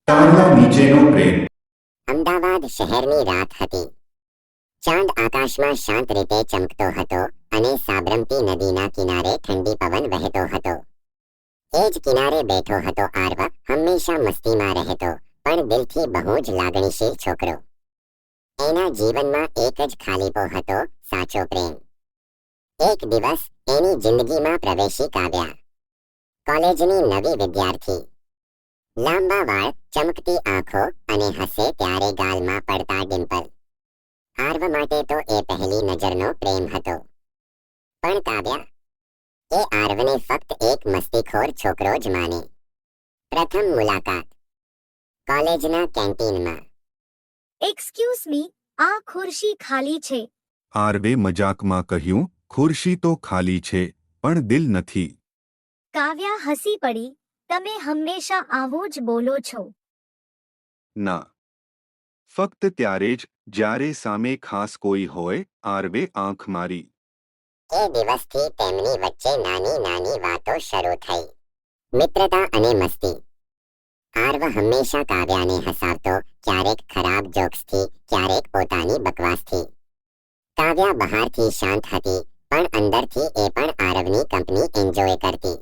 તારના નીચેનો પ્રેમ. અમદાવાદ શહેરની રાત હતી. ચાંદ આકાશમાં શાંત રીતે ચમકતો હતો અને સાબરમતી નદીના કિનારે ઠંડી પવન વહેતો હતો. એ જ કિનારે બેઠો હતો આરવ, હંમેશા મસ્તીમાં રહેતો પણ દિલથી બહુ જ લાગણીશીલ છોકરો. એના જીવનમાં એક જ ખાલીપો હતો, સાચો પ્રેમ. એક દિવસ એની જિંદગીમાં પ્રવેશી કાવ્યા. કોલેજની નવી વિદ્યાર્થી. લાંબા વાળ, ચમકતી આંખો અને હસે ત્યારે ગાલમાં પડતા ડિમ્પલ. આરવ માટે તો એ પહેલી નજરનો પ્રેમ હતો. પણ કાવ્યા, એ આરવને ફક્ત એક મસ્તીખોર છોકરો જ માને. પ્રથમ મુલાકાત કોલેજના કેન્ટીનમાં. એક્સક્યુઝ મી, આ ખુરશી ખાલી છે. આરવે મજાકમાં કહ્યું, ખુરશી તો ખાલી છે પણ દિલ નથી. કાવ્યા હસી પડી. તમે હંમેશા આવું જ બોલો છો. ના, ફક્ત ત્યારે જ જ્યારે સામે ખાસ કોઈ હોય. આરવે આંખ મારી. એ દિવસથી તેમની વચ્ચે નાની નાની વાતો શરૂ થઈ. મિત્રતા અને મસ્તી. આરવ હંમેશા કાવ્યાને હસાવતો, ક્યારેક ખરાબ જોક્સથી, ક્યારેક પોતાની બકવાસથી. કાવ્યા બહારથી શાંત હતી પણ અંદરથી એ પણ આરવની કંપની એન્જોય કરતી.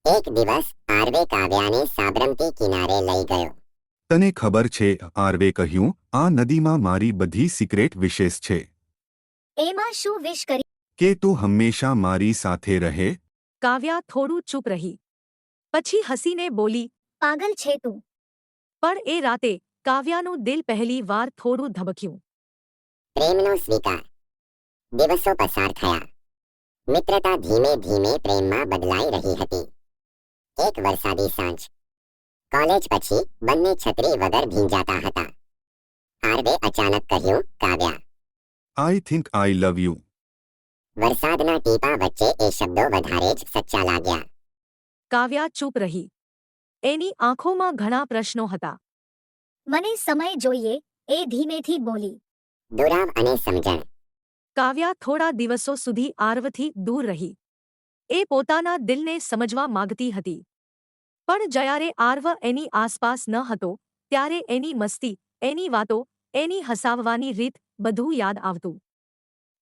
એક દિવસ આરવે કાવ્યાને સાબરમતી કિનારે લઈ ગયો. તને ખબર છે, આરવે કહ્યું, આ નદીમાં મારી બધી સિક્રેટ વિશેષ છે. એમાં શું વિશ કરી? કે તું હંમેશા મારી સાથે રહે. કાવ્યા થોડું ચૂપ રહી. પછી હસીને બોલી, પાગલ છે તું. પણ એ રાતે કાવ્યાનું દિલ પહેલી વાર થોડું ધબક્યું. પ્રેમનો સ્વીકાર. દિવસો પસાર થયા. મિત્રતા ધીમે ધીમે પ્રેમમાં બદલાઈ રહી હતી. એક વરસાદી સાંજ. કોલેજ પછી બંને છત્રી વગર ભીંજાતા હતા. આરવે અચાનક કહ્યું, કાવ્યા. I think I love you. વરસાદના ટીપા વચ્ચે એ શબ્દો વધારે જ સચ્ચા લાગ્યા. કાવ્યા ચૂપ રહી. એની આંખોમાં ઘણા પ્રશ્નો હતા. મને સમય જોઈએ, એ ધીમેથી બોલી. દુરાવ અને સમજણ. કાવ્યા થોડા દિવસો સુધી આરવથી દૂર રહી. એ પોતાના દિલને સમજવા માંગતી હતી. પણ જ્યારે આરવ એની આસપાસ ન હતો ત્યારે એની મસ્તી, એની વાતો, એની હસાવવાની રીત બધું યાદ આવતું.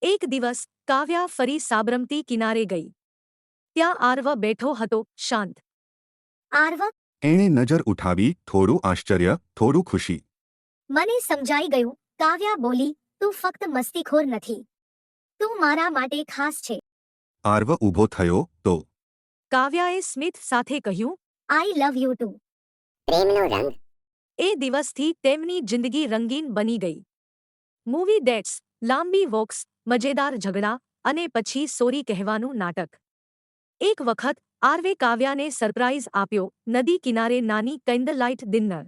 એક દિવસ કાવ્યા ફરી સાબરમતી કિનારે ગઈ. ત્યાં આરવ બેઠો હતો, શાંત. આરવ, એણે નજર ઉઠાવી, થોડું આશ્ચર્ય, થોડું ખુશી. મને સમજાઈ ગયું. કાવ્યા બોલી, તું ફક્ત મસ્તીખોર નથી. તું મારા માટે ખાસ છે. આરવ ઊભો થયો તો કાવ્યાએ સ્મિત સાથે કહ્યું, આઈ લવ યુ ટુ. પ્રેમનો રંગ. એ દિવસથી તેમની જિંદગી રંગીન બની ગઈ. મૂવી ડેટ્સ, લાંબી વોક્સ, મજેદાર ઝઘડા અને પછી સોરી કહેવાનું નાટક. એક વખત આરવે કાવ્યાને સરપ્રાઇઝ આપ્યો, નદી કિનારે નાની કેન્ડલ લાઇટ ડિનર.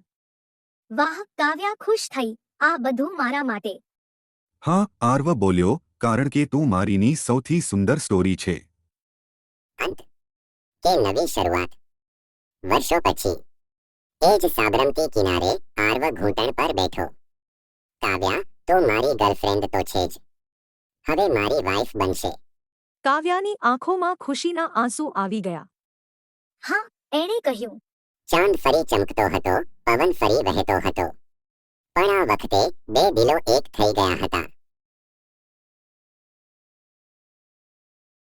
વાહ, કાવ્યા ખુશ થઈ. આ બધું મારા માટે. હા, આરવ બોલ્યો, કારણ કે તું મારીની સૌથી સુંદર સ્ટોરી છે. અંત કે નવી શરૂઆત. વર્ષો પછી એ જ સાબરમતી કિનારે આરવ ઘૂંટણ પર બેઠો. કાવ્યા, તું મારી ગર્લફ્રેન્ડ તો છે જ, હવે મારી વાઇફ બનશે. કાવ્યાની આંખોમાં ખુશીના આંસુ આવી ગયા. હા, એણે કહ્યું. ચાંદ ફરી ચમકતો હતો, પવન ફરી વહેતો હતો. પણ આ વખતે બે દિલો એક થઈ ગયા હતા.